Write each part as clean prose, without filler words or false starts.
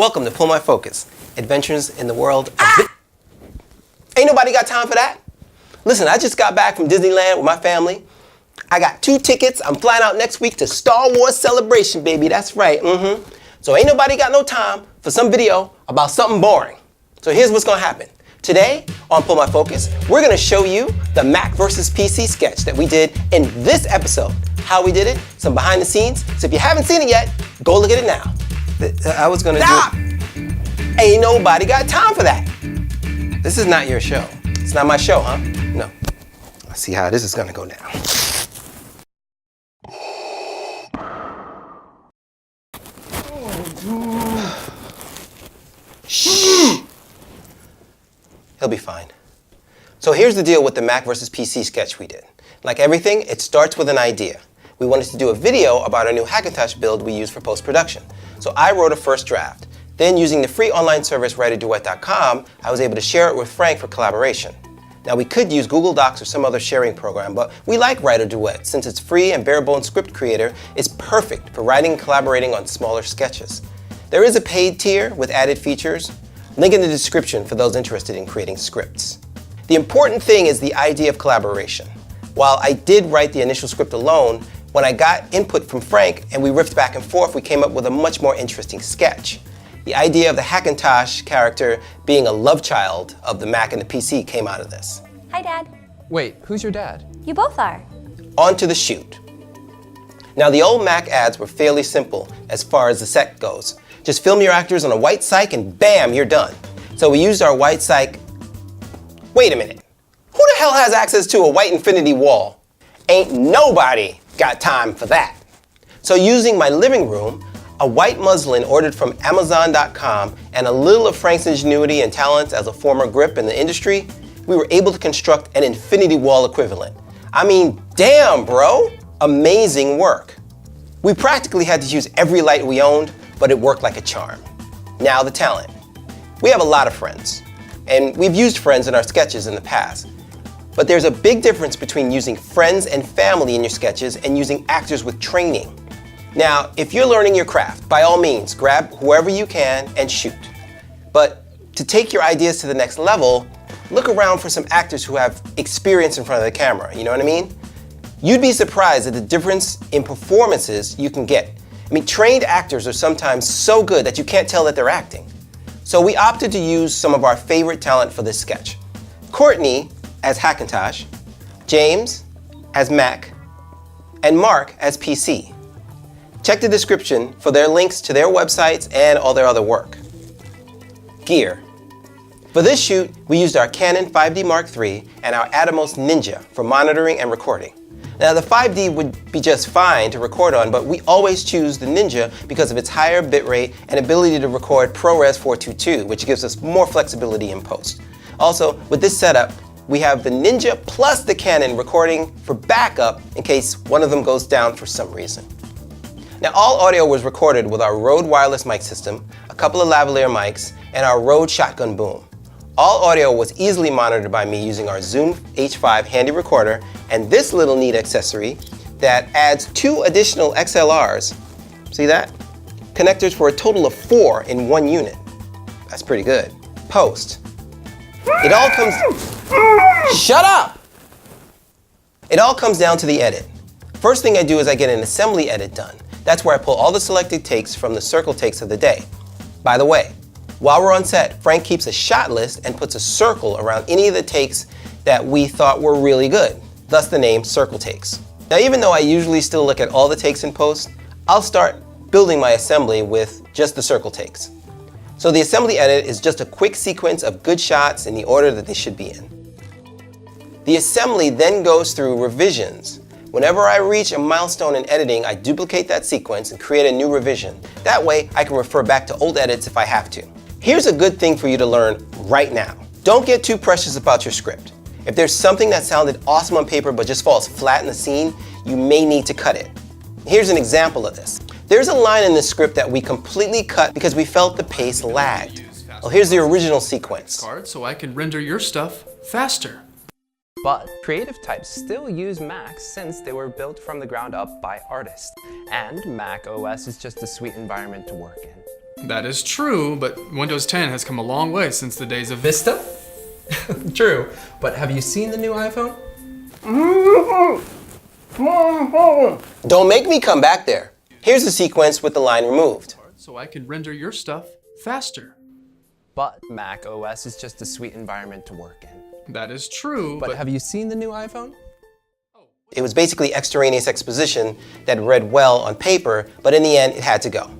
Welcome to Pull My Focus, adventures in the world of Ain't nobody got time for that. Listen, I just got back from Disneyland with my family. I got 2 tickets. I'm flying out next week to Star Wars Celebration, baby. That's right. So ain't nobody got no time for some video about something boring. So here's what's gonna happen. Today on Pull My Focus, we're gonna show you the Mac versus PC sketch that we did in this episode. How we did it, some behind the scenes. So if you haven't seen it yet, go look at it now. I was gonna Stop! Ain't nobody got time for that. This is not your show. It's not my show, huh? No. Let's see how this is gonna go down. Shh! He'll be fine. So here's the deal with the Mac versus PC sketch we did. Like everything, it starts with an idea. We wanted to do a video about our new Hackintosh build we use for post-production. So I wrote a first draft. Then using the free online service WriterDuet.com, I was able to share it with Frank for collaboration. Now we could use Google Docs or some other sharing program, but we like WriterDuet since it's free and bare-bones script creator is perfect for writing and collaborating on smaller sketches. There is a paid tier with added features. Link in the description for those interested in creating scripts. The important thing is the idea of collaboration. While I did write the initial script alone, when I got input from Frank and we riffed back and forth, we came up with a much more interesting sketch. The idea of the Hackintosh character being a love child of the Mac and the PC came out of this. Hi, Dad. Wait, who's your dad? You both are. On to the shoot. Now the old Mac ads were fairly simple as far as the set goes. Just film your actors on a white cyc and bam, you're done. So we used our white cyc. Wait a minute. Who the hell has access to a white infinity wall? Ain't nobody got time for that. So using my living room, a white muslin ordered from Amazon.com, and a little of Frank's ingenuity and talents as a former grip in the industry, we were able to construct an infinity wall equivalent. I mean, damn, bro. Amazing work. We practically had to use every light we owned, but it worked like a charm. Now the talent. We have a lot of friends, and we've used friends in our sketches in the past. But there's a big difference between using friends and family in your sketches and using actors with training. Now, if you're learning your craft, by all means, grab whoever you can and shoot. But to take your ideas to the next level, look around for some actors who have experience in front of the camera, you know what I mean? You'd be surprised at the difference in performances you can get. I mean, trained actors are sometimes so good that you can't tell that they're acting. So we opted to use some of our favorite talent for this sketch. Courtney as Hackintosh, James as Mac, and Mark as PC. Check the description for their links to their websites and all their other work. Gear. For this shoot, we used our Canon 5D Mark III and our Atomos Ninja for monitoring and recording. Now the 5D would be just fine to record on, but we always choose the Ninja because of its higher bitrate and ability to record ProRes 422, which gives us more flexibility in post. Also, with this setup, we have the Ninja plus the Canon recording for backup in case one of them goes down for some reason. Now all audio was recorded with our Rode wireless mic system, a couple of lavalier mics, and our Rode shotgun boom. All audio was easily monitored by me using our Zoom H5 handy recorder and this little neat accessory that adds 2 additional XLRs. See that? Connectors for a total of 4 in one unit. That's pretty good. Post. It all comes... Shut up! It all comes down to the edit. First thing I do is I get an assembly edit done. That's where I pull all the selected takes from the circle takes of the day. By the way, while we're on set, Frank keeps a shot list and puts a circle around any of the takes that we thought were really good, thus the name Circle Takes. Now even though I usually still look at all the takes in post, I'll start building my assembly with just the circle takes. So the assembly edit is just a quick sequence of good shots in the order that they should be in. The assembly then goes through revisions. Whenever I reach a milestone in editing, I duplicate that sequence and create a new revision. That way, I can refer back to old edits if I have to. Here's a good thing for you to learn right now. Don't get too precious about your script. If there's something that sounded awesome on paper but just falls flat in the scene, you may need to cut it. Here's an example of this. There's a line in the script that we completely cut because we felt the pace lagged. Well, here's the original sequence. So I can render your stuff faster. But creative types still use Macs since they were built from the ground up by artists, and Mac OS is just a sweet environment to work in. That is true, but Windows 10 has come a long way since the days of Vista? True, but have you seen the new iPhone? Don't make me come back there. Here's the sequence with the line removed. so I can render your stuff faster. But Mac OS is just a sweet environment to work in. That is true, But have you seen the new iPhone? It was basically extraneous exposition that read well on paper, but in the end, it had to go.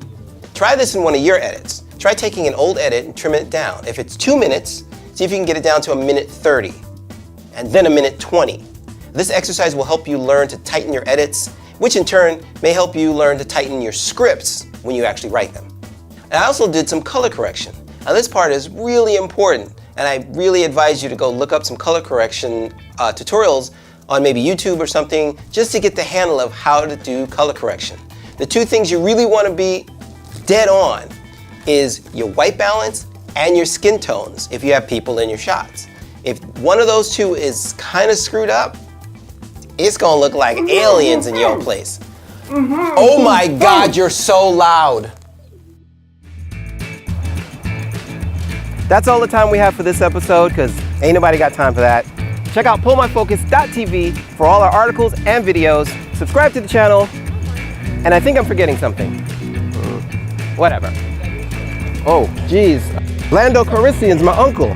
Try this in one of your edits. Try taking an old edit and trimming it down. If it's 2 minutes, see if you can get it down to 1:30, and then 1:20. This exercise will help you learn to tighten your edits, which in turn may help you learn to tighten your scripts when you actually write them. And I also did some color correction. Now this part is really important, and I really advise you to go look up some color correction tutorials on maybe YouTube or something, just to get the handle of how to do color correction. The two things you really want to be dead on is your white balance and your skin tones if you have people in your shots. If one of those two is kind of screwed up, it's gonna look like aliens in your place. Oh my God, you're so loud. That's all the time we have for this episode, because ain't nobody got time for that. Check out pullmyfocus.tv for all our articles and videos. Subscribe to the channel. And I think I'm forgetting something. Whatever. Oh, geez. Lando Calrissian's my uncle.